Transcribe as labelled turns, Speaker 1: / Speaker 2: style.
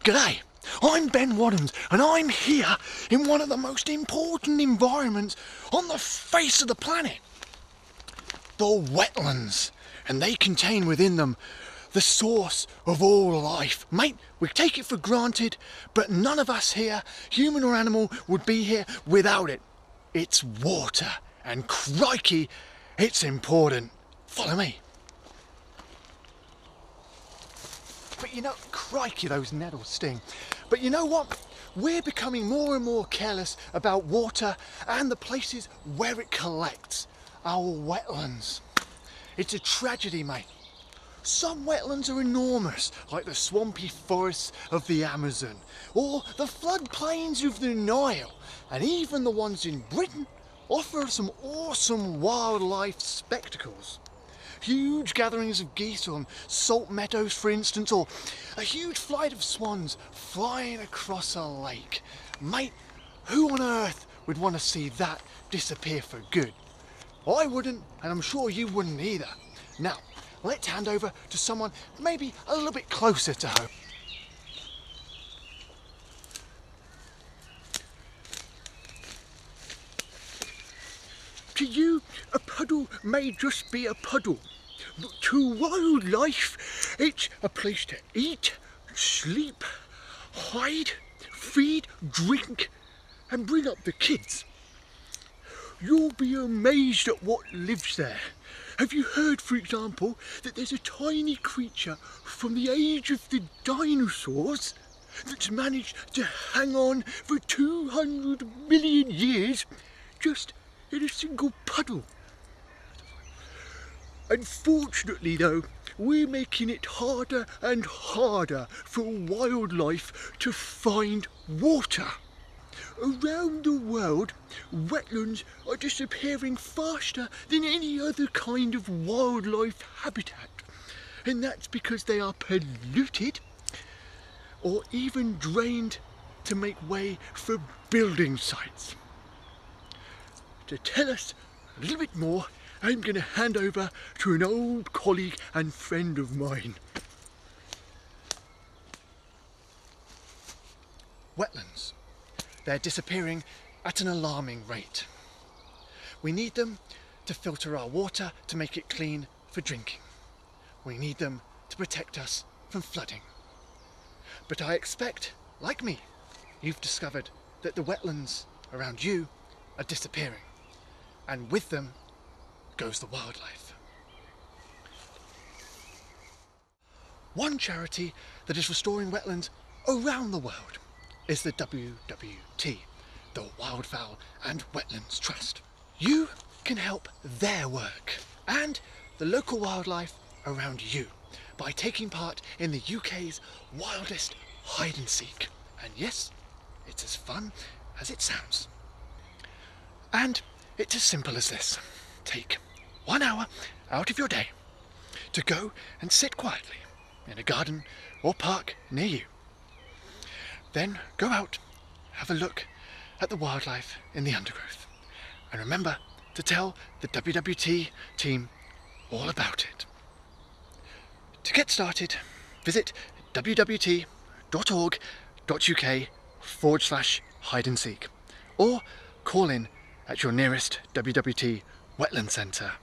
Speaker 1: G'day, I'm Ben Waddens and I'm here in one of the most important environments on the face of the planet. The wetlands, and they contain within them the source of all life. Mate, we take it for granted, but none of us here, human or animal, would be here without it. It's water, and crikey, it's important. Follow me. But you know, crikey, those nettles sting. But you know what? We're becoming more and more careless about water and the places where it collects. Our wetlands. It's a tragedy, mate. Some wetlands are enormous, like the swampy forests of the Amazon, or the floodplains of the Nile, and even the ones in Britain offer some awesome wildlife spectacles. Huge gatherings of geese on salt meadows, for instance, or a huge flight of swans flying across a lake. Mate, who on earth would want to see that disappear for good? I wouldn't, and I'm sure you wouldn't either. Now, let's hand over to someone maybe a little bit closer to home. To you, a puddle may just be a puddle, but to wildlife, it's a place to eat, sleep, hide, feed, drink, and bring up the kids. You'll be amazed at what lives there. Have you heard, for example, that there's a tiny creature from the age of the dinosaurs that's managed to hang on for 200 million years just in a single puddle? Unfortunately though, we're making it harder and harder for wildlife to find water. Around the world, wetlands are disappearing faster than any other kind of wildlife habitat. And that's because they are polluted or even drained to make way for building sites. To tell us a little bit more, I'm going to hand over to an old colleague and friend of mine. Wetlands. They're disappearing at an alarming rate. We need them to filter our water to make it clean for drinking. We need them to protect us from flooding. But I expect, like me, you've discovered that the wetlands around you are disappearing. And with them goes the wildlife. One charity that is restoring wetlands around the world is the WWT, the Wildfowl and Wetlands Trust. You can help their work and the local wildlife around you by taking part in the UK's wildest hide and seek. And yes, it's as fun as it sounds. And it's as simple as this. Take 1 hour out of your day to go and sit quietly in a garden or park near you. Then go out, have a look at the wildlife in the undergrowth, and remember to tell the WWT team all about it. To get started, visit www.org.uk/hide and seek, or call in at your nearest WWT Wetland Centre.